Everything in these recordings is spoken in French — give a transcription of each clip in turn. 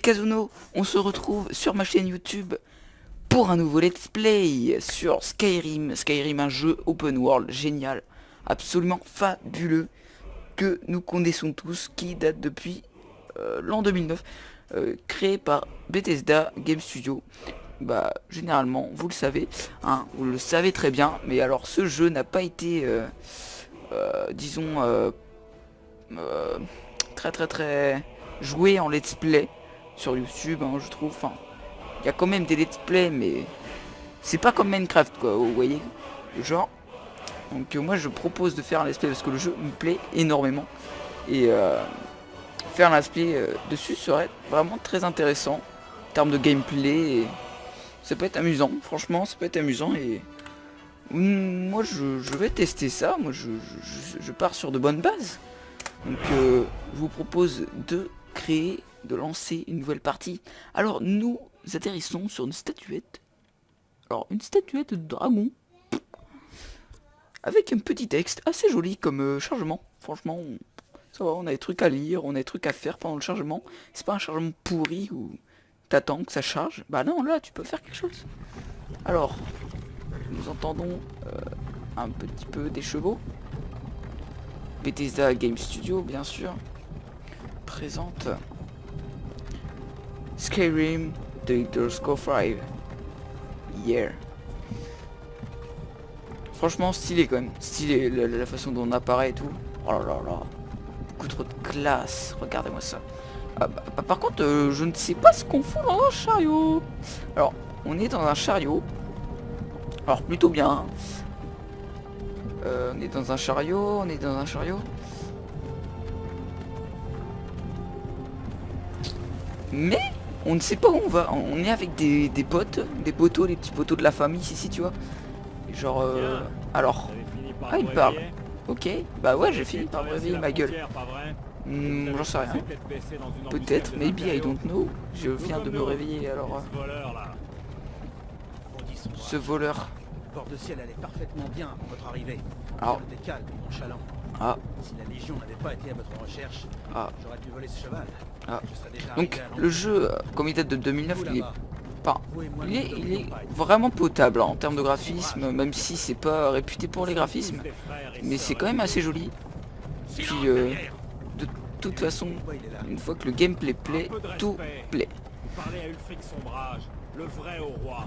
Kazuno, on se retrouve sur ma chaîne YouTube pour un nouveau let's play sur Skyrim. Skyrim, un jeu open world génial, absolument fabuleux, que nous connaissons tous, qui date depuis l'an 2009, créé par Bethesda Game Studio. Bah, généralement, vous le savez, hein, vous le savez très bien, mais alors ce jeu n'a pas été, disons, très joué en let's play sur YouTube, hein, je trouve. Enfin, il y a quand même des let's play, mais c'est pas comme Minecraft, quoi, vous voyez le genre. Donc moi je propose de faire un let's play parce que le jeu me plaît énormément, et faire un let's play dessus serait vraiment très intéressant en termes de gameplay, et ça peut être amusant, franchement ça peut être amusant, et moi je vais tester ça. Moi je pars sur de bonnes bases. Donc je vous propose de lancer une nouvelle partie. Alors nous atterrissons sur une statuette. Alors une statuette de dragon, avec un petit texte assez joli comme chargement. Franchement, ça va, on a des trucs à lire, on a des trucs à faire pendant le chargement. C'est pas un chargement pourri où t'attends que ça charge. Bah non, là tu peux faire quelque chose. Alors, nous entendons un petit peu des chevaux. Bethesda Game Studio, bien sûr, présente Skyrim The Elder Scrolls 5. Yeah. Franchement stylé quand même, stylé la façon dont on apparaît et tout. Oh là là là, beaucoup trop de classe, regardez-moi ça. Ah, bah, par contre, je ne sais pas ce qu'on fout dans un chariot. Alors, on est dans un chariot. Alors plutôt bien, hein. On est dans un chariot, mais on ne sait pas où on va. On est avec des potes, des poteaux, les petits poteaux de la famille ici, tu vois. Et genre, alors, ah il parle. Ok, bah ouais, j'ai fini par me réveiller, ma gueule. J'en sais rien. Peut-être, maybe, I don't know. Je viens de me réveiller, alors. Ce voleur. Le port de ciel allait parfaitement bien avant votre arrivée. Alors. C'était calme et nonchalant. Ah. Si la Légion n'avait pas été à votre recherche, j'aurais pu voler ce cheval. Ah. Je serais déjà Donc arrivé à le jeu, comme il date de 2009, vous il est là-bas. pas, Vous et moi, il nous est, ne il est devrions pas être vraiment potable, hein, en termes de graphisme, même si c'est pas réputé pour les graphismes, mais c'est quand même assez joli. Puis de toute façon, Pourquoi il est là? une fois que le gameplay plaît, tout plaît. Parlez à Ulfric Sombrage, le vrai au roi.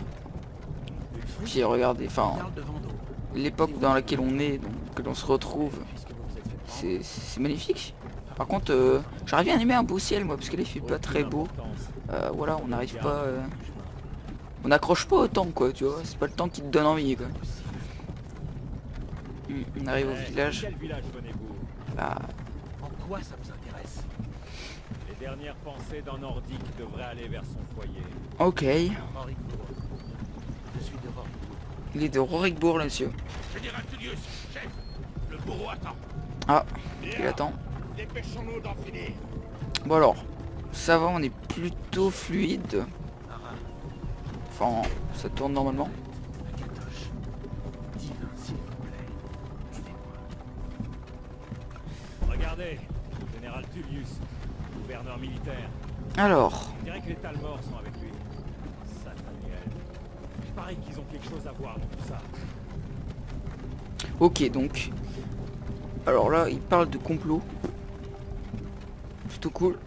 Puis regardez, enfin, Garde de Vendôme. l'époque dans laquelle on est, donc, que l'on se retrouve, Puisque vous vous êtes fait prendre. c'est magnifique. Par contre, j'aurais bien aimé un beau ciel, moi, parce que là il fait pas très beau. Voilà, on n'arrive pas, on n'accroche pas autant, quoi, tu vois. C'est pas le temps qui te donne envie, quoi. On arrive au village. Quel village venez-vous? Bah, En quoi ça vous intéresse? Les dernières pensées d'un nordique devraient aller vers son foyer. ok. Rorikbourg. Je suis de Rorikbourg. Il est de Rorikbourg, là, monsieur. Général Tullius, chef, le bourreau attend. Ah, il attend. Dépêchons-nous d'en finir. Bon alors, ça va, on est plutôt fluide. Enfin, ça tourne normalement. Akatosh. Divin, s'il vous plaît. Regardez, le général Tullius, gouverneur militaire. Alors, On dirait que les Talmors sont avec lui. Sataniel. Il paraît qu'ils ont quelque chose à voir dans tout ça. ok, donc. Alors là, il parle de complot. Plutôt cool.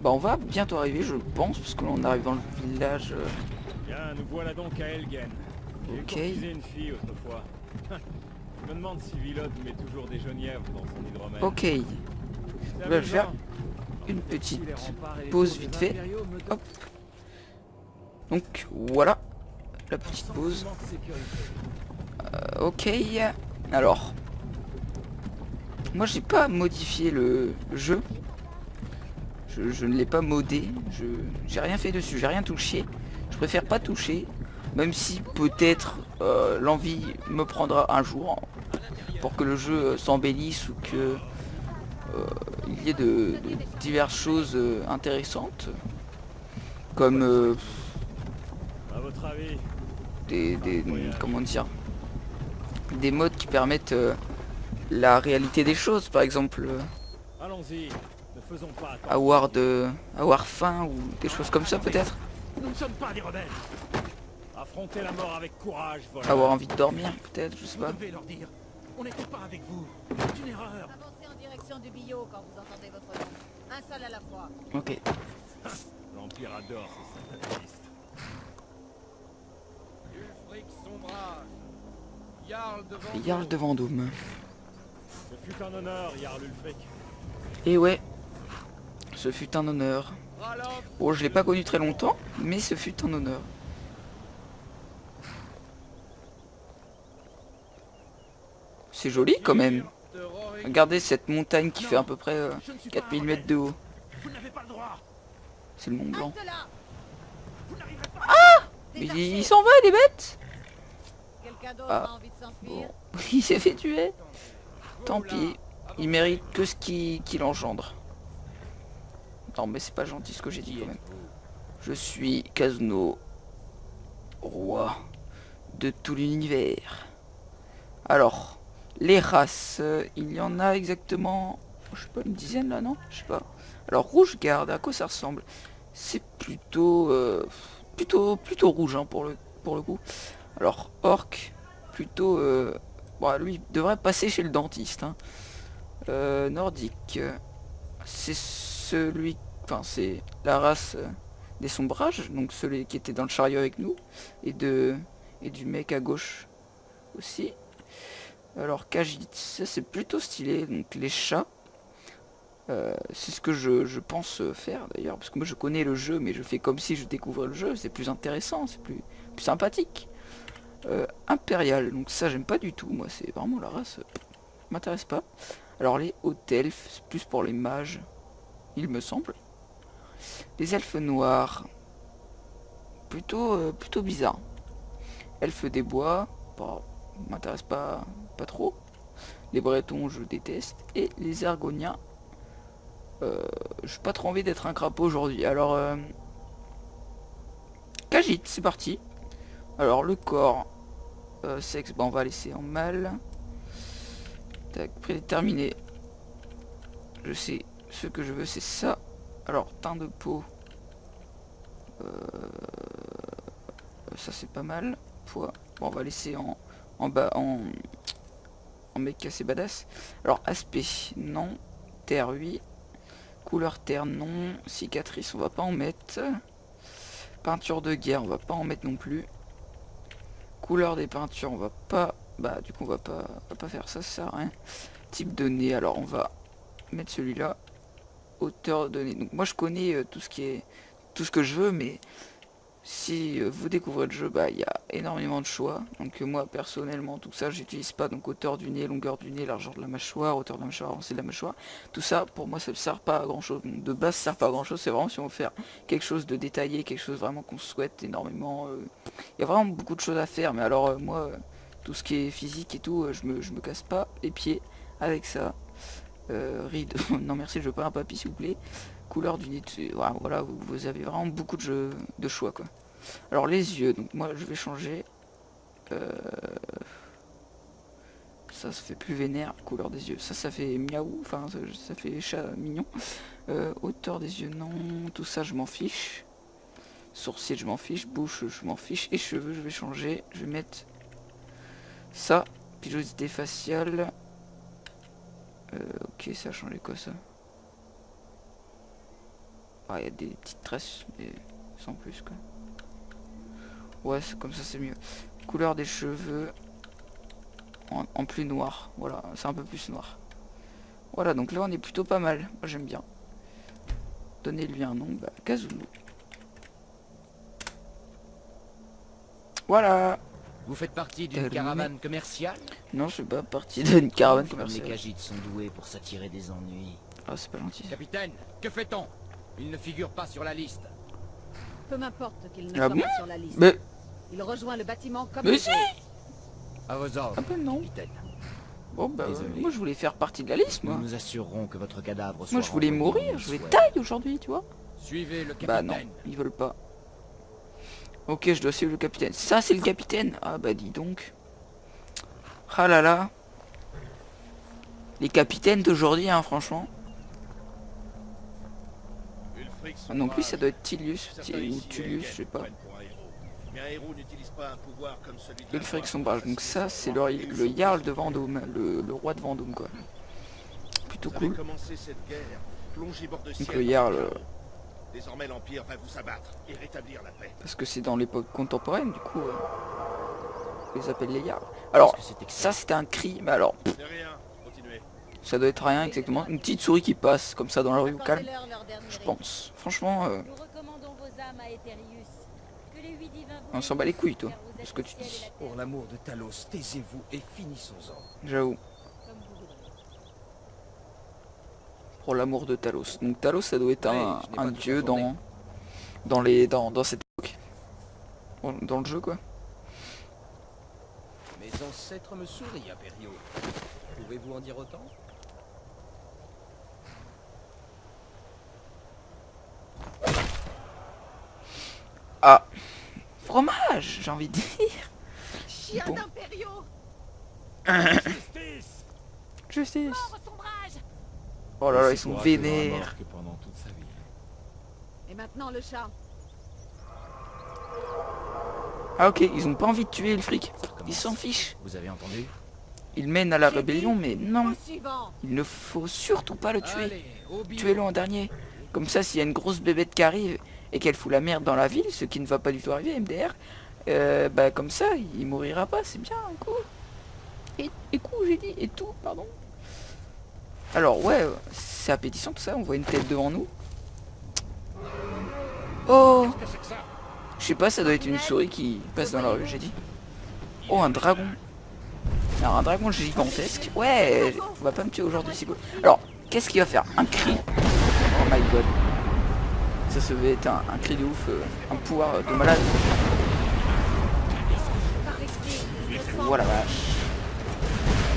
Bah, on va bientôt arriver, je pense, parce que là, on arrive dans le village. Bien, nous voilà donc à Elgen. J'ai Ok. courtisé une fille autrefois. Je me demande si Villod met toujours des genièvres dans son hydromel. Ok, C'est je vais le faire. amusant. Une petite Les remparts et les pause tours vite des fait. impériaux me donnent Hop. Donc, voilà. La petite un pause. sentiment de sécurité. Ok. Alors. Moi, j'ai pas modifié le jeu. Je ne l'ai pas modé. J'ai rien fait dessus. J'ai rien touché. Je préfère pas toucher. Même si peut-être l'envie me prendra un jour pour que le jeu s'embellisse ou que il y ait de diverses choses intéressantes. Comme À votre avis, comment dire, des modes qui permettent la réalité des choses, par exemple. allons-y. Ne faisons pas attention. avoir faim ou des choses comme ça peut-être. Nous ne sommes pas des rebelles. Affrontez la mort avec courage, voleur. Avoir envie de dormir peut-être, je sais Vous pas. devez leur dire, on n'était pas avec vous. C'est une erreur. Avancez en direction du billot quand vous entendez votre nom. Un seul à la fois. Ok. L'Empire adore ces satanistes. Ulfric Sombrage. Jarl devant. Jarl de Vendôme. Ce fut un honneur, Jarl Ulfric. Et ouais, ce fut un honneur. Ralof. Bon, je l'ai pas connu très longtemps, mais ce fut un honneur. C'est joli quand même. De Rorik. Regardez cette montagne qui Non, fait à peu près je ne suis pas 4000 un mètres de haut. Vous n'avez pas le droit. C'est le Mont Blanc. Reste là. Vous n'arriverez pas. Mais Des il archers. s'en va, il est bête. Quelqu'un d'autre Ah. a envie de s'enfuir? Bon, il s'est fait tuer. Tant Go, là. pis, il mérite que ce qu'il engendre. Non mais c'est pas gentil ce que j'ai dit Qui quand même. êtes-vous? Je suis Kazno, roi de tout l'univers. Alors, les races, il y en a exactement, je sais pas, une dizaine là, non? Je sais pas. Alors, rouge garde, à quoi ça ressemble? C'est plutôt, plutôt rouge hein, pour le coup. Alors, orc, plutôt, bon, lui il devrait passer chez le dentiste. Hein. Nordique, c'est celui, enfin c'est la race des sombrages, donc celui qui était dans le chariot avec nous, et du mec à gauche aussi. Alors Khajiit, ça c'est plutôt stylé, donc les chats. C'est ce que je pense faire d'ailleurs, parce que moi je connais le jeu, mais je fais comme si je découvrais le jeu, c'est plus intéressant, c'est plus sympathique. Impérial, donc ça j'aime pas du tout, moi c'est vraiment la race, m'intéresse pas. Alors les hautes elfes, c'est plus pour les mages, il me semble. Les elfes noirs, plutôt bizarre. Elfes des bois, bon, m'intéresse pas trop. Les bretons je déteste. Et les argoniens, j'ai pas trop envie d'être un crapaud aujourd'hui. Alors Khajiit, c'est parti. Alors le corps, sexe, bon, on va laisser en mâle. Tac, prédéterminé. Je sais, ce que je veux c'est ça. Alors teint de peau, ça c'est pas mal. Poids, bon on va laisser en bas en mec assez badass. Alors aspect, non. Terre, oui. Couleur terre, non. Cicatrice, on va pas en mettre. Peinture de guerre, on va pas en mettre non plus. Couleur des peintures, on va pas. Bah du coup on va pas faire ça, ça sert à rien. Type de nez, alors on va mettre celui-là. Hauteur de nez. Donc moi je connais tout ce que je veux, mais si vous découvrez le jeu, bah il y a énormément de choix. Donc moi personnellement tout ça j'utilise pas. Donc hauteur du nez, longueur du nez, largeur de la mâchoire, hauteur de la mâchoire, avancée de la mâchoire. Tout ça pour moi ça ne sert pas à grand chose. Donc, de base ça sert pas à grand chose. C'est vraiment si on veut faire quelque chose de détaillé, quelque chose vraiment qu'on souhaite énormément. Il y a vraiment beaucoup de choses à faire. Mais alors moi tout ce qui est physique et tout, je me casse pas les pieds avec ça. Ride, non merci, je veux pas un papy s'il vous plaît. Couleur du nez, voilà, vous avez vraiment beaucoup de choix quoi. Alors les yeux, donc moi je vais changer. Ça se fait plus vénère, couleur des yeux. Ça fait miaou, enfin ça fait chat mignon. Hauteur des yeux, non, tout ça je m'en fiche. Sourcils je m'en fiche, bouche je m'en fiche. Et cheveux je vais changer, je vais mettre ça, pilosité faciale. Ok, ça a changé quoi ça? Ah, il y a des petites tresses, mais sans plus quoi. Ouais, comme ça c'est mieux. Couleur des cheveux en plus noir. Voilà, c'est un peu plus noir. Voilà, donc là on est plutôt pas mal. Moi j'aime bien. Donnez-lui un nom, bah Kazulu. Voilà. Vous faites partie d'une Terminé. caravane commerciale? Non, je fais pas partie d'une caravane Comme les commerciale. Khajiits sont doués pour s'attirer des ennuis. Ah, c'est pas gentil. Capitaine, que fait-on? Il ne figure pas sur la liste. Peu m'importe qu'il ne Ah soit bon pas sur la liste. Mais Il rejoint le bâtiment comme Mais les si. autres. À vos ordres, ah bah non. capitaine. Bon bah Désolé. moi je voulais faire partie de la liste Nous moi. nous assurerons que votre cadavre soit Moi je voulais renvoyé mourir, où je il voulais souhaite. taille aujourd'hui, tu vois. Suivez le Bah capitaine. non, ils veulent pas. Ok, je dois suivre le capitaine. Ça c'est le capitaine. Ah bah dis donc. Ah là là. Les capitaines d'aujourd'hui hein, franchement. Ah, donc lui ça doit être Tilius, ou Tullius, je sais pas. Ulfric Sombrage, donc ça c'est le Jarl de Vendôme, le roi de Vendôme quoi. Plutôt cool. Donc le Jarl... Désormais l'Empire va vous abattre et rétablir la paix. Parce que c'est dans l'époque contemporaine du coup. On les appelle les Jarls. Alors, ça c'était un cri, mais alors... C'est rien, continuez. Ça doit être rien exactement. Une petite souris qui passe comme ça dans la rue au calme. Je pense. Franchement... Nous recommandons vos âmes à Etherius. Que les 8 divins vous On s'en bat les couilles toi, car vous de ce êtes que le tu ciel et dis. la terre. Pour l'amour de Talos, taisez-vous et finissons-en. J'avoue. Comme vous voudrez. Pour l'amour de Talos. Donc Talos ça doit être Ouais, je n'ai un pas toute dieu la journée. dans cette époque. Dans le jeu quoi. Mes ancêtres me sourient, Aperio. Pouvez-vous en dire autant? Ah, fromage, j'ai envie de dire. Chien Bon. d'Imperio. Justice. Justice. Mort au sombrage. Oh là là, ils Il sont saura qu'il n'aura vénères. mort que pendant toute sa vie. Et maintenant le chat. Ah ok, ils ont pas envie de tuer le fric. Ils s'en fichent. Vous avez entendu? Ils mènent à la rébellion, mais non. Au suivant. Il ne faut surtout pas le tuer. Allez, au bilan. Tuez-le en dernier. Comme ça, s'il y a une grosse bébête qui arrive et qu'elle fout la merde dans la ville, ce qui ne va pas du tout arriver, MDR, bah comme ça, il mourira pas, c'est bien, un coup. Et coup, j'ai dit, et tout, pardon. Alors, ouais, c'est appétissant tout ça, on voit une tête devant nous. Oh! Je sais pas, ça doit être une souris qui passe dans la rue, j'ai dit. Oh, un dragon. Alors, un dragon gigantesque. Ouais, on va pas me tuer aujourd'hui, c'est cool. Alors, qu'est-ce qu'il va faire? Un cri. Oh my god. Ça va être un cri de ouf, un pouvoir de malade. Par respect. Le sang. Voilà la vache.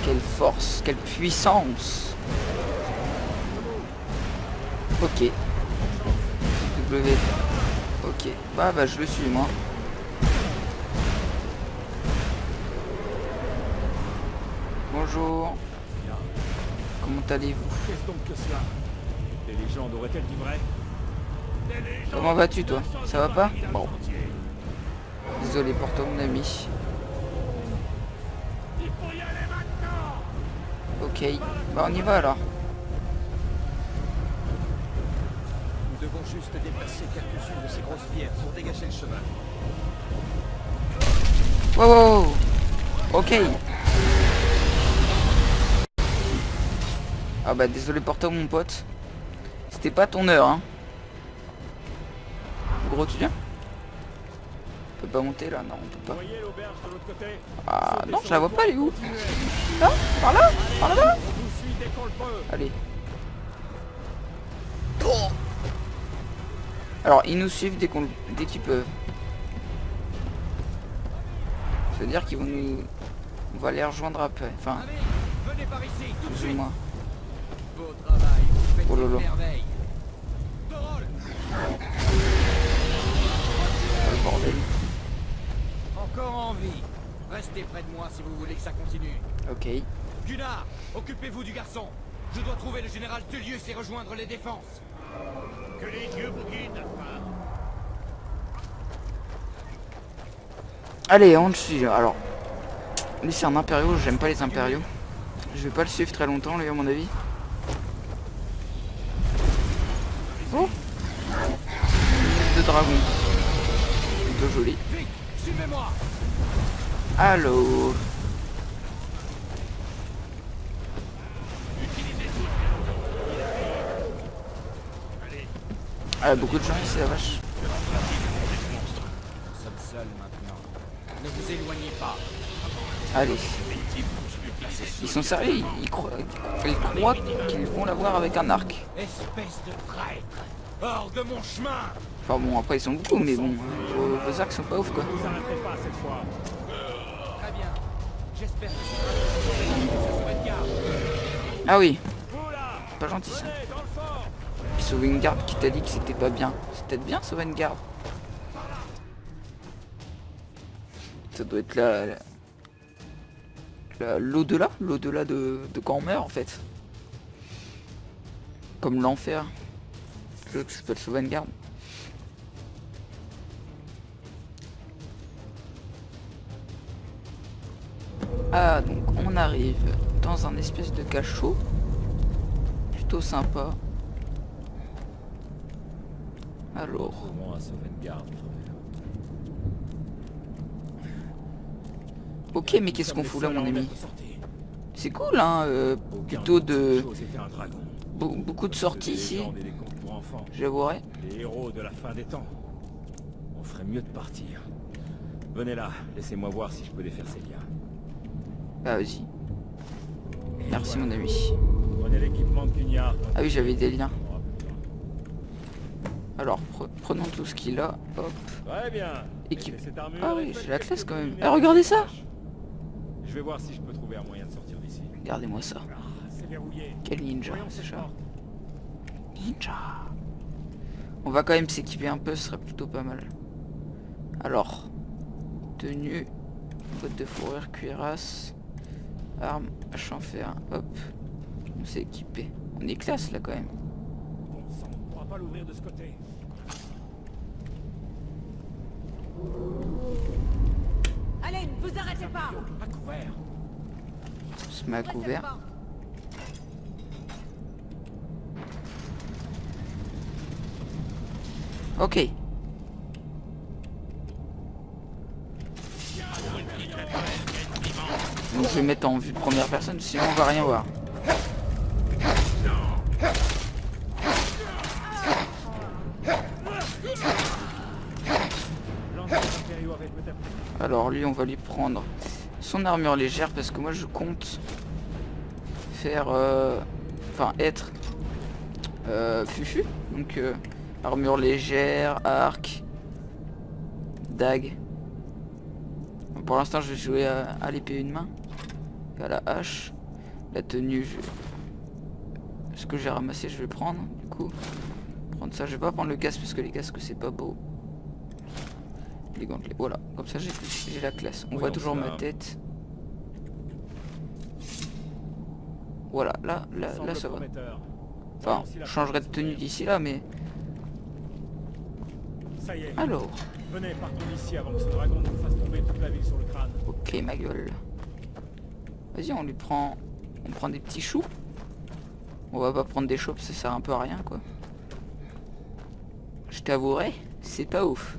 Quelle force, quelle puissance. Ok. W. Ok. Bah je le suis moi. Bonjour. Comment allez-vous? Qu'est-ce donc que cela? Les légendes auraient-elles dit vrai? Comment vas-tu toi? Ça va pas? Bon. Désolé pour toi mon ami. Il faut y aller maintenant. Ok. Bah on y va alors. Nous devons juste déplacer quelques-unes de ces grosses pierres pour dégager le chemin. Wow, wow, wow. Ok. Ah bah désolé pour toi mon pote. C'était pas ton heure hein. Gros tu viens? On peut pas monter là? Non on peut Vous pas. voyez l'auberge de l'autre côté? Ah Sautez non sur je la le vois toit pas, elle et est où? continuez. Là? Par là? Par là-bas? On vous suit dès qu'on le peut. Allez. Alors ils nous suivent dès qu'ils peuvent. Ça veut dire qu'ils vont nous... On va les rejoindre après. Enfin, Allez, venez par ici, tout de plus ou suite. moins. Beau travail, vous faites Oh là là. une merveille. Torol, Oh, le bordel. encore en vie. Restez près de moi si vous voulez que ça continue. Ok. Gunnar, occupez-vous du garçon. Je dois trouver le général Tullius et rejoindre les défenses. Que les dieux vous guident. Allez, on le suit. Alors, lui c'est un impériaux, j'aime pas les impériaux. Je vais pas le suivre très longtemps, lui, à mon avis. Oh, de dragon. Plutôt joli. Vite, suivez-moi. Allô. Ah, beaucoup de gens ici, la vache. Nous sommes seuls maintenant. Ne vous éloignez pas. Allez. Ils sont sérieux, ils croient qu'ils vont l'avoir avec un arc. Espèce de traître. Hors de mon chemin. Enfin bon, après ils sont beaucoup, mais bon, vos arcs sont pas ouf quoi. Vous arrêtez pas cette fois. Très bien. J'espère que ce sera une garde. Ah oui, Oula. pas gentil ça. Venez dans le fort. Puis sauver une garde qui t'a dit que c'était pas bien. C'est peut-être bien sauver une garde. Ça doit être l'au-delà de quand on meurt en fait. Comme l'enfer. jeu qui s'appelle Sauvegarde. Ah, donc on arrive dans un espèce de cachot. Plutôt sympa. Alors, Au moins à Sauvegarde. ok, mais qu'est-ce qu'on fout là, mon ami? C'est cool, hein, plutôt de... beaucoup de sorties ici, j'avouerai. Les héros de la fin des temps. On ferait mieux de partir. Venez là, laissez-moi voir si je peux défaire ces liens. Bah vas-y. Merci Voilà. mon ami. Prenez l'équipement de Cugnard. Ah oui, j'avais des liens. Alors, prenons tout ce qu'il a. Hop. Très bien. Équipe. Mettez cette armure Ah et oui, faites j'ai la classe quelques quand même. lumières Ah, regardez ça. Je vais voir si je peux trouver un moyen de sortir d'ici. Regardez-moi ça. Ah, c'est verrouillé. Quel ninja, Voyons c'est cette ça. porte. Ninja. On va quand même s'équiper un peu, ce serait plutôt pas mal. Alors, tenue, bottes de fourrure, cuirasse, armes, hache en fer, hop. On s'est équipé. On est classe là quand même. Bon sang, on ne pourra pas l'ouvrir de ce côté. Allez, ne vous arrêtez pas. À couvert. On se met à couvert. Ok. Donc je vais mettre en vue de première personne, sinon on va rien voir. Alors lui on va lui prendre son armure légère parce que moi je compte faire enfin être fufu. Donc armure légère, arc, dague. Pour l'instant je vais jouer à l'épée une main et à la hache. La tenue, ce que j'ai ramassé je vais prendre du coup. Prendre ça, je vais pas prendre le casque parce que les casques c'est pas beau. Les gantelets, voilà, comme ça j'ai la classe. On voit toujours ma tête. Voilà, là ça va. Enfin, je changerai de tenue d'ici là, mais... Ça y est. Alors, Venez, partons d'ici avant que ce dragon nous fasse tomber toute la ville sur le crâne. ok ma gueule. Vas-y, on prend des petits choux. On va pas prendre des choux, ça sert un peu à rien quoi. Je t'avouerai, c'est pas ouf.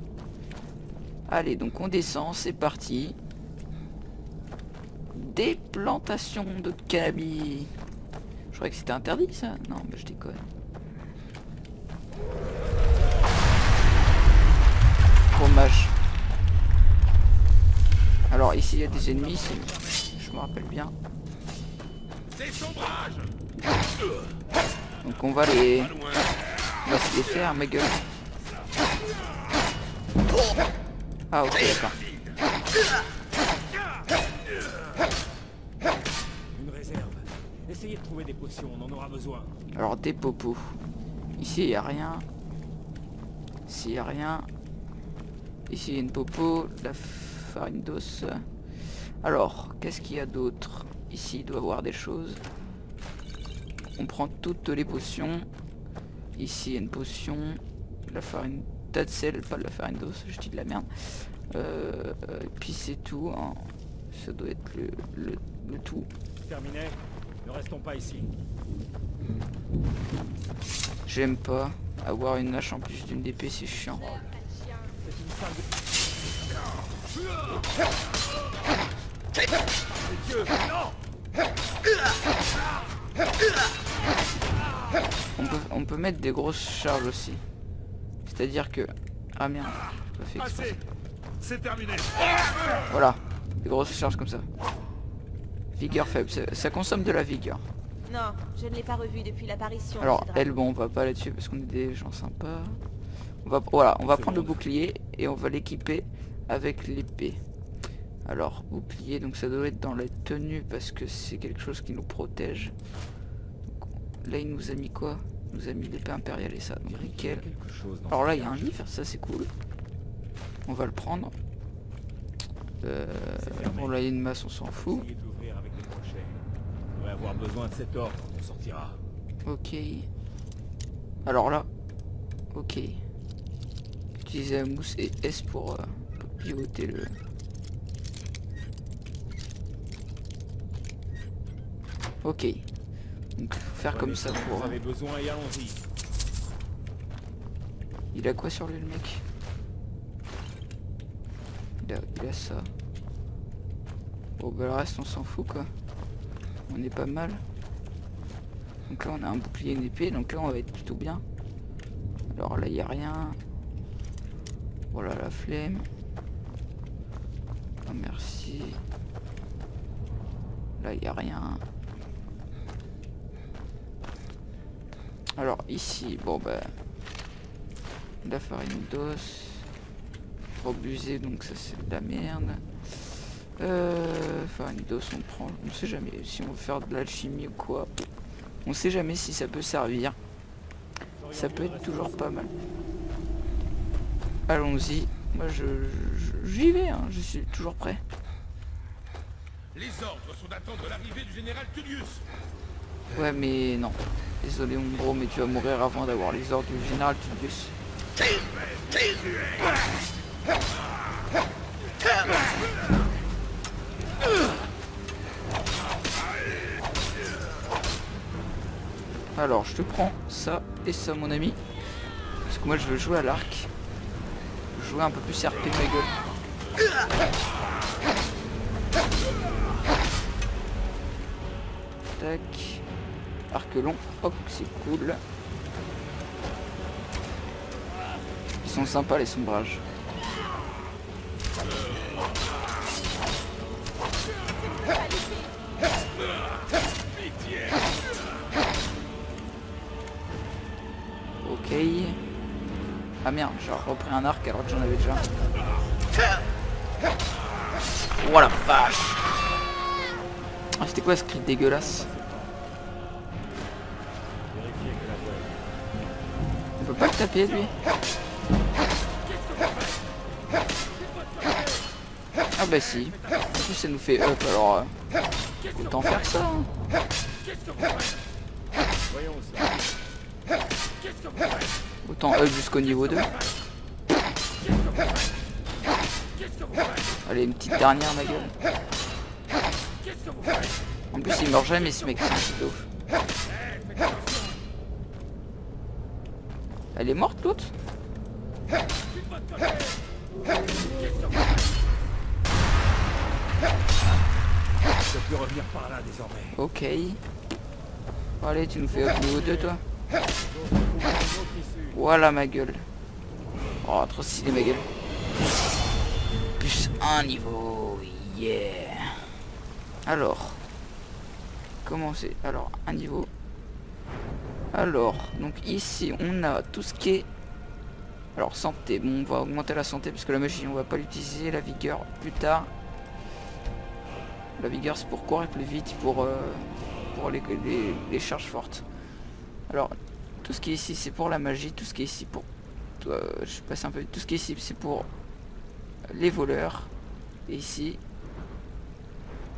Allez, donc on descend, c'est parti. Des plantations de cannabis. Je croyais que c'était interdit ça. Non, mais je déconne. Fromage. Alors ici il y a des ennemis, je me rappelle bien. Donc on va se les faire, ma gueule. Ah ok, d'accord. Une réserve. Essayez de trouver des potions, on en aura besoin. Alors des popos. Ici il n'y a rien. Ici il n'y a rien. Ici il y a une popo, la farine d'os. Alors, qu'est-ce qu'il y a d'autre? Ici il doit y avoir des choses. On prend toutes les potions. Ici il y a une potion. La farine d'Adsel, pas de la farine d'os, je dis de la merde. Et puis c'est tout. Hein. Ça doit être le tout. Terminé. Ne restons pas ici. J'aime pas avoir une hache en plus d'une épée, c'est chiant. C'est une salle On peut mettre des grosses charges aussi. C'est-à-dire que... Ah merde, j'ai pas fait exprès. C'est terminé. Voilà, des grosses charges comme ça. Vigueur faible, ça consomme de la vigueur. Non, je ne l'ai pas revu depuis l'apparition. de Alors ce dragon. elle, bon, on va pas là-dessus parce qu'on est des gens sympas. Voilà, on va prendre le bouclier et on va l'équiper avec l'épée. Alors, bouclier, donc ça doit être dans la tenue parce que c'est quelque chose qui nous protège. Donc, là, il nous a mis quoi? Il nous a mis l'épée impériale et ça, donc nickel. Alors là, il y a un livre, ça c'est cool. On va le prendre. Bon, là, il y a une masse, on s'en fout. Essayez de l'ouvrir avec les crochets. On devrait avoir besoin de cet or quand on sortira. Ok. Alors là, Ok. Utiliser la mousse et S pour pivoter le... Ok. Donc faut faire comme ça pour... Vous avez besoin et allons-y. Il a quoi sur lui le mec? Il a ça. Bon bah le reste on s'en fout quoi. On est pas mal. Donc là on a un bouclier et une épée, donc là on va être plutôt bien. Alors là il n'y a rien. Voilà la flemme. Oh, merci. Là il n'y a rien. Alors ici, bon bah... la farine d'os. Trop abusé, donc ça c'est de la merde. Farine d'os on prend, on sait jamais si on veut faire de l'alchimie ou quoi. On sait jamais si ça peut servir. Ça peut être toujours pas mal. Allons-y. Moi j'y vais, hein. Je suis toujours prêt. Les ordres sont d'attendre l'arrivée du général Tullius. Ouais mais non. Désolé mon bro, mais tu vas mourir avant d'avoir les ordres du général Tullius. Alors je te prends ça et ça mon ami. Parce que moi je veux jouer à l'arc. Jouer un peu plus RP ma gueule. Tac. Arc long, hop, c'est cool. Ils sont sympas les sombrages. Ok. Ah merde, j'ai repris un arc alors que j'en avais déjà. Oh la vache. Ah, c'était quoi ce cri dégueulasse? On peut pas le taper lui? Ah bah si. En plus ça nous fait up alors autant faire que ça hein. Autant up jusqu'au niveau 2. Allez une petite dernière ma gueule. En plus il meurt jamais ce mec, c'est ouf. Elle est morte l'autre? Je peux revenir par là désormais. Ok. Allez tu nous fais up niveau 2 toi. Voilà ma gueule. Oh trop stylé ma gueule. Plus un niveau. Yeah. Alors. Comment c'est? Alors un niveau. Alors donc ici on a tout ce qui est. Alors santé. Bon on va augmenter la santé parce que la magie on va pas l'utiliser. La vigueur plus tard. La vigueur c'est pour courir plus vite. Pour les charges fortes. Alors tout ce qui est ici c'est pour la magie. Tout ce qui est ici pour... je passe un peu. Tout ce qui est ici c'est pour les voleurs. Et ici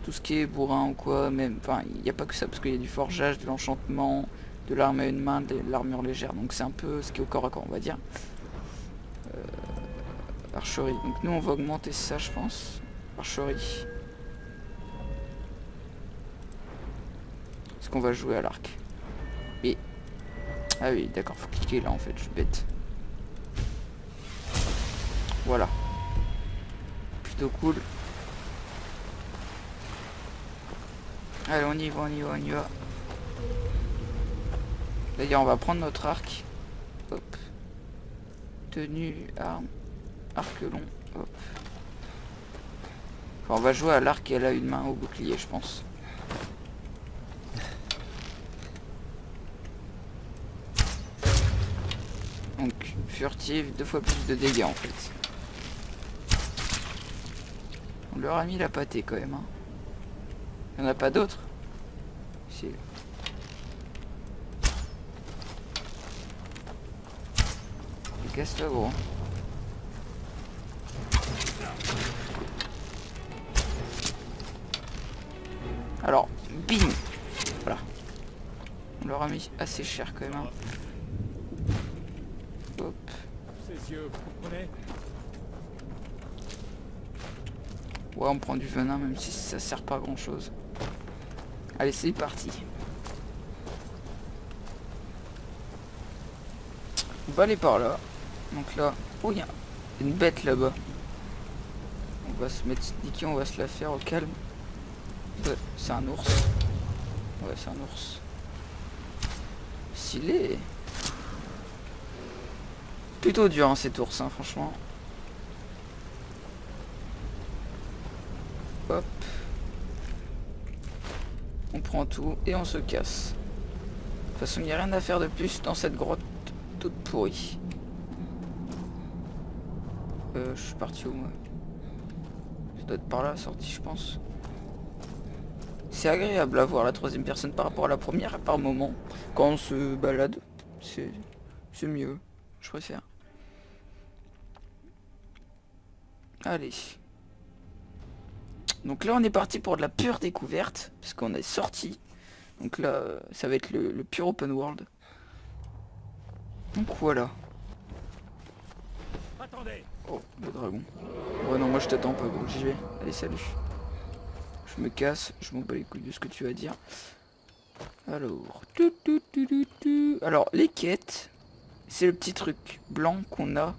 tout ce qui est bourrin ou quoi même. Enfin il n'y a pas que ça parce qu'il y a du forgeage, de l'enchantement, de l'arme à une main, de l'armure légère. Donc c'est un peu ce qui est au corps à corps on va dire. Archerie. Donc nous on va augmenter ça je pense. Archerie. Est-ce qu'on va jouer à l'arc? Et... ah oui d'accord faut cliquer là en fait je suis bête. Voilà. Plutôt cool. Allez on y va, on y va, on y va. D'ailleurs on va prendre notre arc. Hop. Tenue, arme, arc long. Hop. Enfin, on va jouer à l'arc et à la une main au bouclier je pense. Donc furtive, 2 fois plus de dégâts en fait. On leur a mis la pâtée quand même hein. Il n'y en a pas d'autres? Si. Casse-toi gros. Alors, bing. Voilà. On leur a mis assez cher quand même hein. Hop. précieux, vous comprenez? Ouais, on prend du venin même si ça sert pas à grand chose. Allez, c'est parti. On va aller par là. Donc là, oh, il y a une bête là-bas. On va se mettre sneaky, on va se la faire au calme. Ouais, c'est un ours. Ouais, c'est un ours. Stylé. Plutôt dur hein, cet ours, hein, franchement. Hop. On prend tout et on se casse. De toute façon, il n'y a rien à faire de plus dans cette grotte toute pourrie. Je suis parti où moi? Ça doit être par là la sortie, je pense. C'est agréable à voir la troisième personne par rapport à la première par moment. Quand on se balade, c'est mieux. Je préfère. Allez. Donc là on est parti pour de la pure découverte. Parce qu'on est sorti. Donc là ça va être le pure open world. Donc voilà. Attendez. Oh, le dragon. Ouais non moi je t'attends pas donc j'y vais. Allez salut. Je me casse, je m'en bats les couilles de ce que tu vas dire. Alors. Alors les quêtes. C'est le petit truc blanc qu'on a.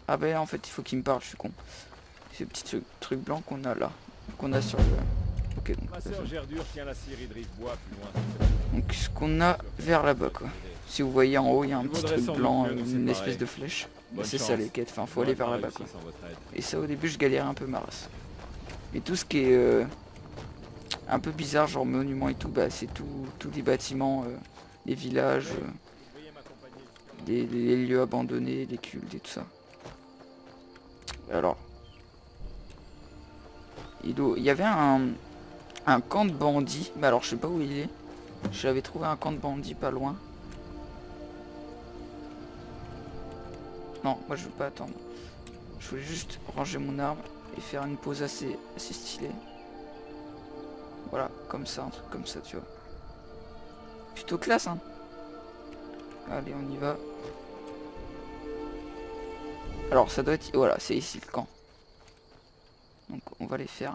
Ah bah en fait il faut qu'il me parle, je suis con. C'est le petit truc blanc qu'on a là. Qu'on a sur le... Ok donc. Ma sœur Gerdure tient la scierie de Rivebois plus loin. Donc ce qu'on a vers là-bas quoi. Si vous voyez en haut il y a un petit truc blanc, une espèce de flèche. C'est ça les quêtes, enfin faut aller vers là-bas quoi. Et ça au début je galérais un peu ma race. Et tout ce qui est un peu bizarre, genre monuments et tout, bah c'est tous les bâtiments, les villages, les lieux abandonnés, les cultes et tout ça. Alors, il y avait un camp de bandits, mais alors je sais pas où il est. J'avais trouvé un camp de bandits pas loin. Non, moi je veux pas attendre. Je voulais juste ranger mon arme et faire une pause assez stylée. Voilà, comme ça, un truc comme ça, tu vois. Plutôt classe, hein. Allez, on y va. Alors, ça doit être... Voilà, c'est ici le camp. Donc, on va les faire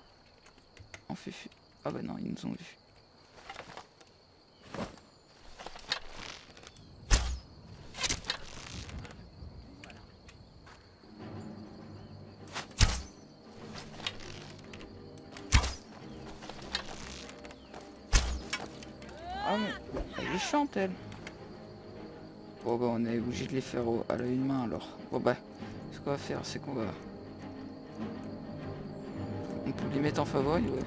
en fufu. Ah bah non, ils nous ont vus. Ah mais elle est chiante elle. Bon bah on est obligé de les faire à la une main alors. Bon bah ce qu'on va faire c'est qu'on va... On peut les mettre en favori ouais.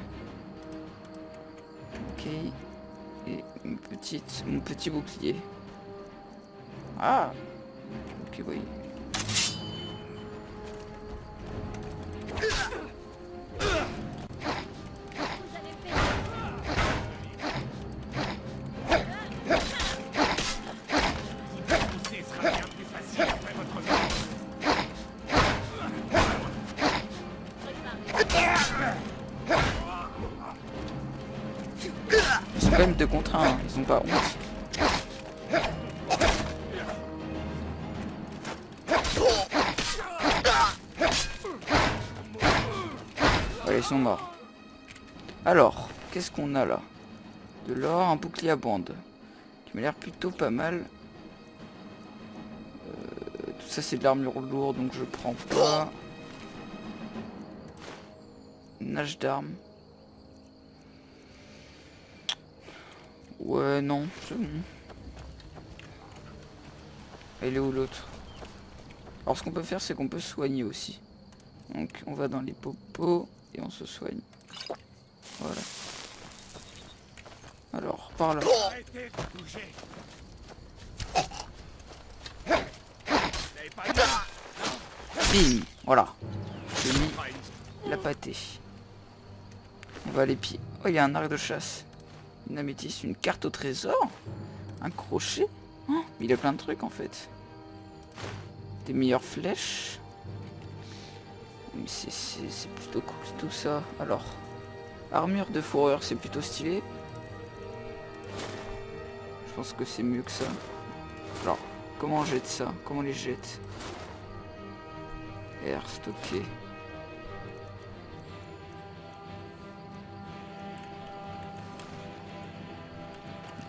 Ok. Et mon petit bouclier. Ah. Ok oui. Ils sont quand même 2 contre 1, hein. Ils ont pas honte. Voilà, ils sont morts. Alors, qu'est-ce qu'on a là? De l'or, un bouclier à bande. Qui m'a l'air plutôt pas mal. Tout ça c'est de l'armure lourde donc je prends pas. Nage d'armes. Ouais non, c'est bon. Elle est où l'autre? Alors ce qu'on peut faire c'est qu'on peut soigner aussi. Donc on va dans les popos et on se soigne. Voilà. Alors par là. Arrêtez de bouger. Bim. Voilà. J'ai mis la pâtée. On va aller pied. Oh il y a un arc de chasse. Une améthyste, une carte au trésor. Un crochet. Oh, il a plein de trucs en fait. Des meilleures flèches. Mais c'est plutôt cool tout ça. Alors, armure de fourrure, c'est plutôt stylé. Je pense que c'est mieux que ça. Alors, Comment on jette ça? Comment on les jette? R, stocker.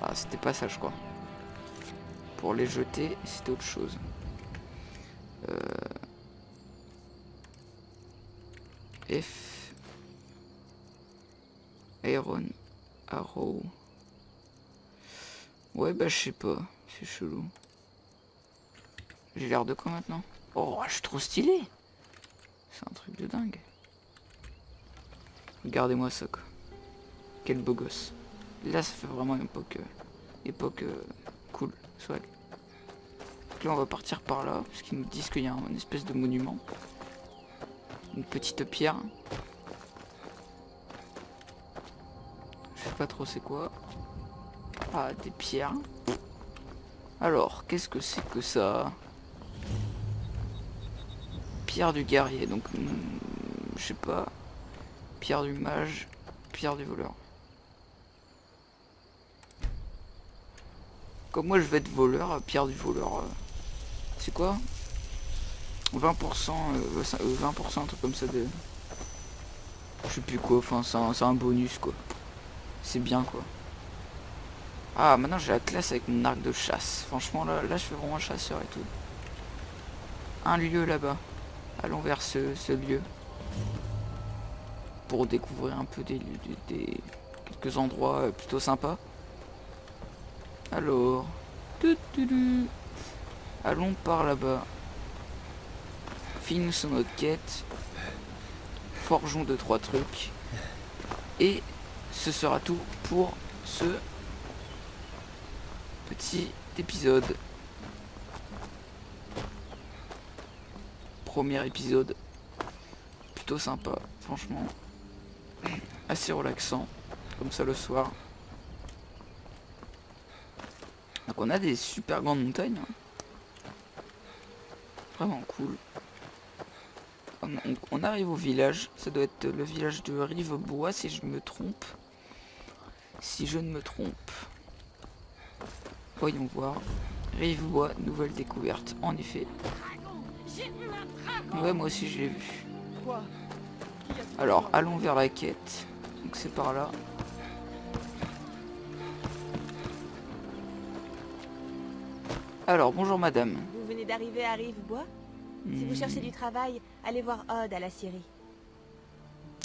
Ah, c'était pas ça, je crois. Pour les jeter, c'était autre chose. F. Iron. Arrow. Ouais, bah je sais pas. C'est chelou. J'ai l'air de quoi maintenant? Oh, je suis trop stylé. C'est un truc de dingue. Regardez-moi ça, quoi. Quel beau gosse. Là, ça fait vraiment époque cool, swag. Donc là, on va partir par là, parce qu'ils nous disent qu'il y a une espèce de monument. Une petite pierre. Je sais pas trop c'est quoi. Ah, des pierres. Alors, qu'est-ce que c'est que ça? Pierre du guerrier, donc je sais pas. Pierre du mage, pierre du voleur. Comme moi je vais être voleur, pierre du voleur. C'est quoi? 20%, 20%, un truc comme ça de... Je sais plus quoi, enfin c'est un bonus quoi. C'est bien quoi. Ah, maintenant j'ai la classe avec mon arc de chasse. Franchement là je fais vraiment chasseur et tout. Un lieu là-bas. Allons vers ce lieu. Pour découvrir un peu quelques endroits plutôt sympas. Alors. Allons par là-bas. Finissons notre quête. Forgeons 2-3 trucs. Et ce sera tout pour ce petit épisode. Premier épisode. Plutôt sympa, franchement. Assez relaxant. Comme ça le soir. Donc on a des super grandes montagnes. Vraiment cool. On arrive au village. Ça doit être le village de Rivebois si je me trompe. Si je ne me trompe. Voyons voir. Rivebois, nouvelle découverte. En effet. Ouais, moi aussi je l'ai vu. Alors, allons vers la quête. Donc c'est par là. Alors, bonjour madame. Vous venez d'arriver à Rivebois? Si vous cherchez du travail, allez voir Odd à la scierie.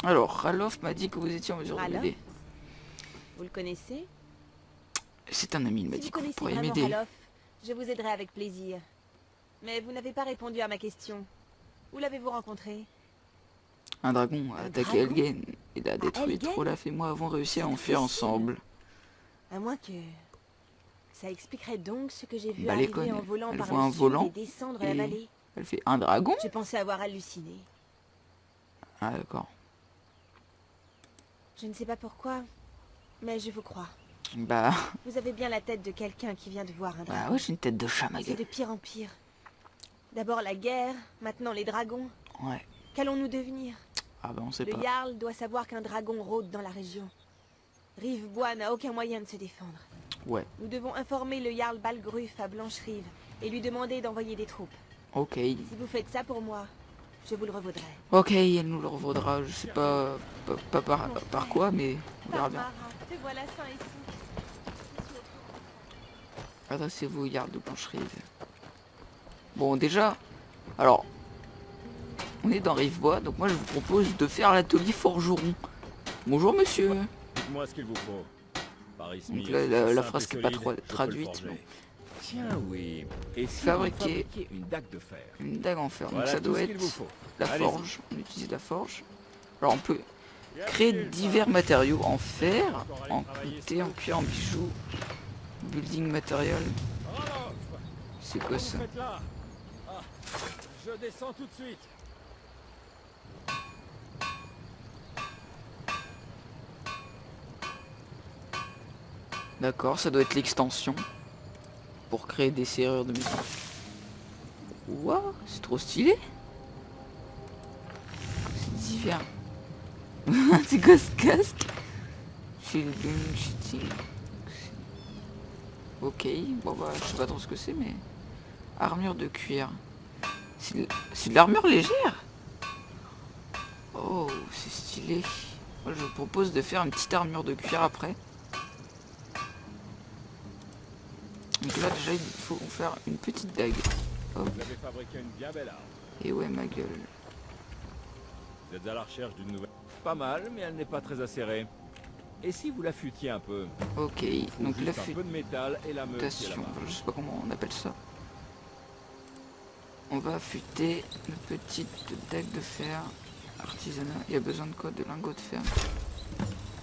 Alors, Ralof m'a dit que vous étiez en mesure de Ralof? m'aider. Vous le connaissez? C'est un ami, il m'a Si dit vous que vous connaissez pourriez vraiment m'aider. Ralof, je vous aiderai avec plaisir. Mais vous n'avez pas répondu à ma question. Où l'avez-vous rencontré? Un dragon a attaqué dragon? Elgen. Il a détruit Elgen? Trolaf et moi avons réussi à C'est en fuir possible. ensemble. À moins que... Ça expliquerait donc ce que j'ai vu Bah, les arriver connes, en volant elle par voit un le sud volant et descendre la et- vallée. Elle fait un dragon? Je pensais avoir halluciné. Ah d'accord. Je ne sais pas pourquoi, mais je vous crois. Bah, Vous avez bien la tête de quelqu'un qui vient de voir un dragon. bah ouais, j'ai une tête de chat ma C'est gueule. de pire en pire. D'abord la guerre, maintenant les dragons. Ouais. Qu'allons-nous devenir? Ah bah on sait Le pas. Jarl doit savoir qu'un dragon rôde dans la région. Rivebois n'a aucun moyen de se défendre. Ouais. Nous devons informer le Jarl Balgruf à Blancherive et lui demander d'envoyer des troupes. Ok. Si vous faites ça pour moi, je vous le revaudrai. Ok, elle nous le revaudra. Je sais pas, par quoi, mais on verra bien. Barbara, te voilà sain et sauf. Adressez-vous au Jarl de Blancherive. Bon, déjà, alors, on est dans Rivebois, donc moi je vous propose de faire l'atelier forgeron. Bonjour monsieur. Dites-moi ce qu'il vous faut. Paris Donc Smith, là, la simple phrase et qui est pas solide, trop je peux le traduite, forger. bon. Tiens, oui. Et si Fabriquer. vous fabriquiez une dague de fer? Une dague en fer, donc Voilà ça tout doit ce qu'il vous être faut. la Allez-y. forge. On utilise la forge. Alors on peut créer divers matériaux en fer, en côté, en cuir, en bijoux, building matériel. C'est quoi ça? Faites là. Ah, je descends tout de suite. D'accord, ça doit être l'extension pour créer des serrures de maison. Waouh, c'est trop stylé. C'est divers. C'est quoi ce casque? Ok, bon bah je sais pas trop ce que c'est mais Armure de cuir. C'est de l'armure légère. Oh, c'est stylé. Moi, je vous propose de faire une petite armure de cuir après. Donc là déjà il faut faire une petite dague. Hop. Vous avez fabriqué une bien belle arme. Et ouais ma gueule. Vous êtes à la recherche d'une nouvelle. Pas mal, mais elle n'est pas très acérée. Et si vous la futiez un peu? Ok, Faut donc juste la un peu de métal et la meule qui est futation, là-bas. je sais pas comment on appelle ça. On va affûter notre petite dague de fer artisanat. Il y a besoin de quoi? De lingots de fer.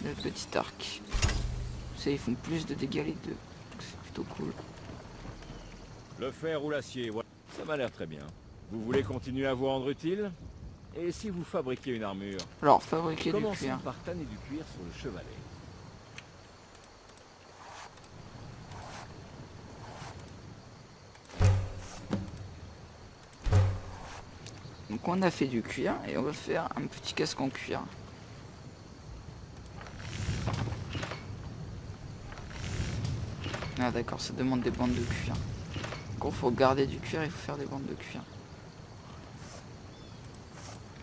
De petit arc. Ça, ils font plus de dégâts les deux. C'est plutôt cool. Le fer ou l'acier, voilà. Ça m'a l'air très bien. Vous voulez continuer à vous rendre utile? Et si vous fabriquez une armure? Alors, fabriquer du Commencez cuir. par tanner du cuir sur le chevalet. Donc on a fait du cuir et on va faire un petit casque en cuir. Ah d'accord, ça demande des bandes de cuir. Donc il faut garder du cuir, il faut faire des bandes de cuir.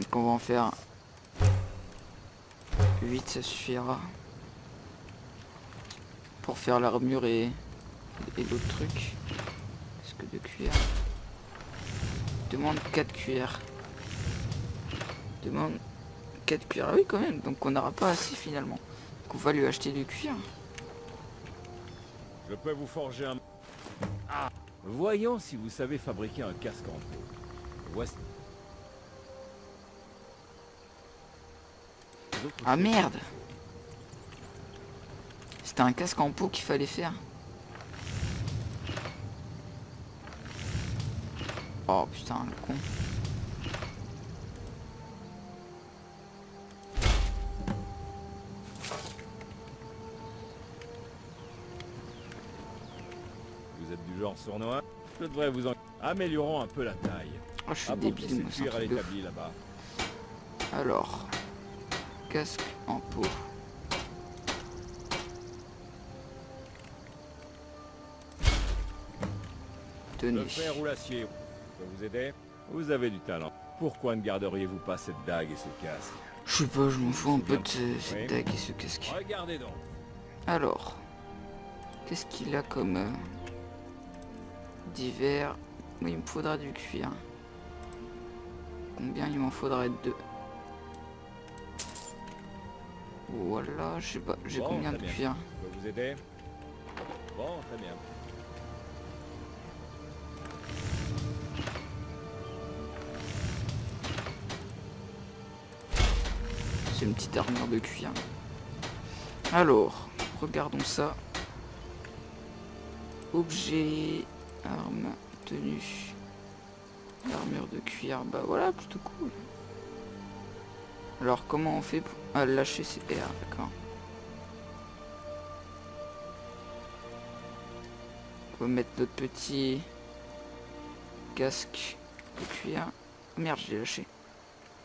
Donc on va en faire 8, ça suffira. Pour faire l'armure et l'autre truc. Parce que de cuir. Demande 4 cuirs. Demande 4 cuirs. Ah oui quand même, donc on n'aura pas assez finalement. Donc on va lui acheter du cuir. Je peux vous forger un... Ah! Voyons si vous savez fabriquer un casque en peau. Voici... Ah merde! C'était un casque en peau qu'il fallait faire. Oh putain, le con. Vous êtes du genre sournois? Je devrais vous en... Améliorons un peu la taille. Oh, je suis Apportez débile, moi, ce c'est un cuir à truc de ouf. l'établi là-bas. Alors, casque en peau. Tenez. Le fer ou l'acier? Je peux vous aider? Vous avez du talent. Pourquoi ne garderiez-vous pas cette dague et ce casque? Je sais pas, je m'en fous un peu de Oui. cette dague et ce casque. Regardez donc. Alors, qu'est-ce qu'il a comme divers? Oui, il me faudra du cuir. Combien il m'en faudrait? 2. Voilà, je sais pas, j'ai Bon, combien de très bien. cuir? Je peux vous aider? Bon, très bien. C'est une petite armure de cuir. Alors, regardons ça. Objet, arme, tenue, armure de cuir. Bah voilà, plutôt cool. Alors, comment on fait pour... Ah, lâcher c'est R, d'accord. On va mettre notre petit casque de cuir. Oh, merde, je l'ai lâché.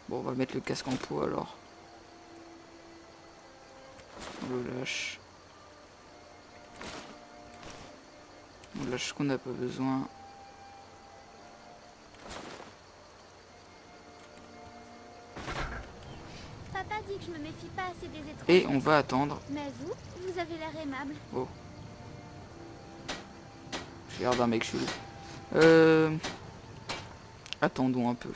Bon, on va mettre le casque en peau alors. On le lâche. On lâche ce qu'on n'a pas besoin. Papa dit que je me méfie pas assez des étrangers. Et on va attendre. Mais vous avez l'air aimable. Oh. Je regarde un mec chelou. Attendons un peu.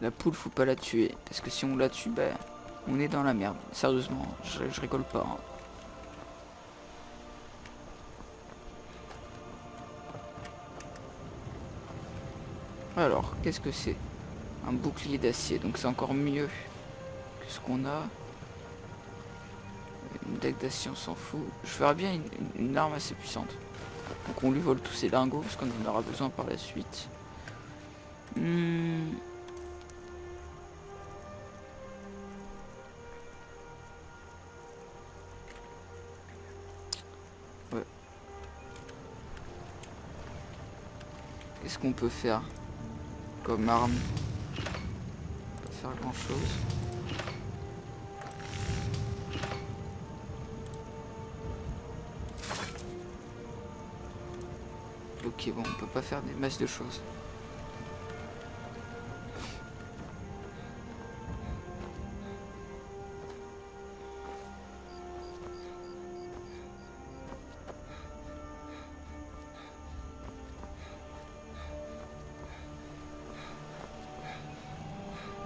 La poule, faut pas la tuer. Parce que si on la tue, ben, on est dans la merde. Sérieusement, je rigole pas. Hein. Alors, qu'est-ce que c'est? Un bouclier d'acier, donc c'est encore mieux que ce qu'on a. Une dague d'acier, on s'en fout. Je ferais bien une arme assez puissante. Donc on lui vole tous ses lingots, parce qu'on en aura besoin par la suite. Ouais. Qu'est-ce qu'on peut faire? comme arme. Pas faire grand chose. Ok, bon, on peut pas faire des masses de choses.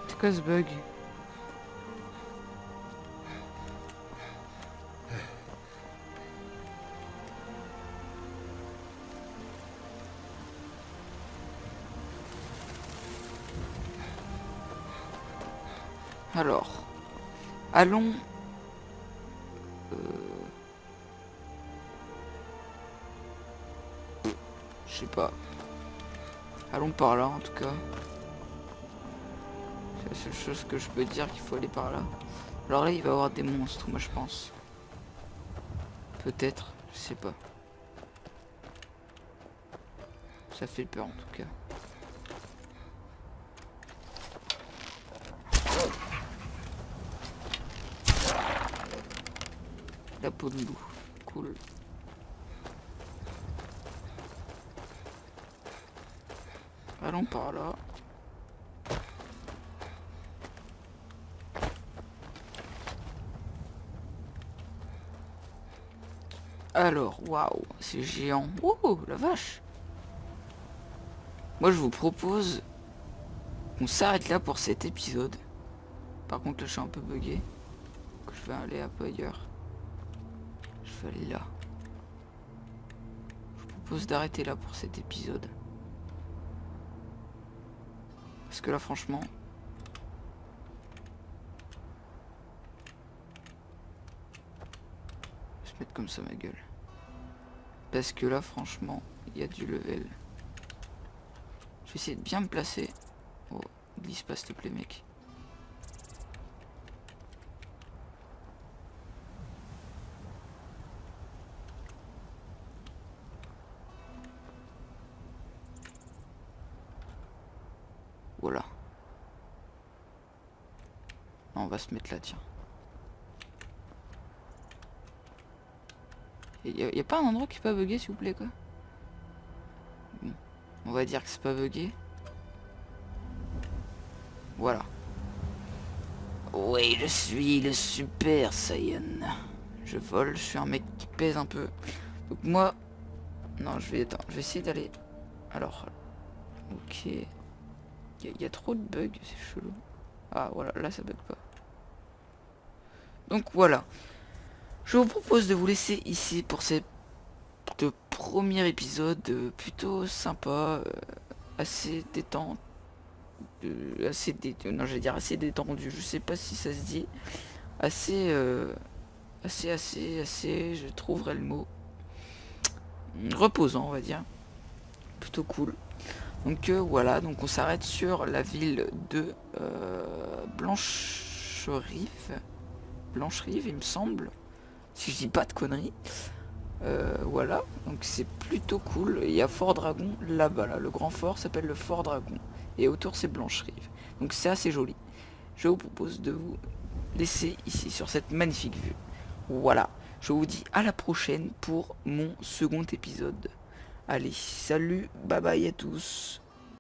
C'est quoi ce bug? Alors, allons... Je sais pas. Allons par là en tout cas. C'est la seule chose que je peux dire qu'il faut aller par là. Alors là il va y avoir des monstres moi je pense. Peut-être, je sais pas. Ça fait peur en tout cas. La peau de loup, cool. Allons par là. Alors, waouh, c'est géant. Ouh, la vache. Moi, je vous propose qu'on s'arrête là pour cet épisode. Par contre, là, je suis un peu bugué. Donc, je vais aller un peu ailleurs. Je vais aller là. Je vous propose d'arrêter là pour cet épisode. Parce que là, franchement... Je vais se mettre comme ça ma gueule. Parce que là, franchement, il y a du level. Je vais essayer de bien me placer. Oh, glisse pas s'il te plaît mec. Voilà. On va se mettre là, tiens. Y a pas un endroit qui est pas bugué s'il vous plaît quoi? Bon, on va dire que c'est pas bugué. Voilà. Oui, je suis le Super Saiyan. Je vole, je suis un mec qui pèse un peu. Donc moi... Non, je vais essayer d'aller... Alors... Ok... Il y a trop de bugs, c'est chelou. Ah voilà, là ça bug pas. Donc voilà. Je vous propose de vous laisser ici pour ce premier épisode plutôt sympa, assez détente. Non, j'allais dire assez détendu, je sais pas si ça se dit. Assez, je trouverai le mot. Reposant, on va dire. Plutôt cool. Donc voilà, donc on s'arrête sur la ville de Blancherive, il me semble, si je dis pas de conneries. Voilà, donc c'est plutôt cool. Il y a Fort Dragon là-bas, là. Le grand fort s'appelle le Fort Dragon. Et autour c'est Blancherive. Donc c'est assez joli. Je vous propose de vous laisser ici sur cette magnifique vue. Voilà, je vous dis à la prochaine pour mon second épisode. Allez, salut, bye bye à tous.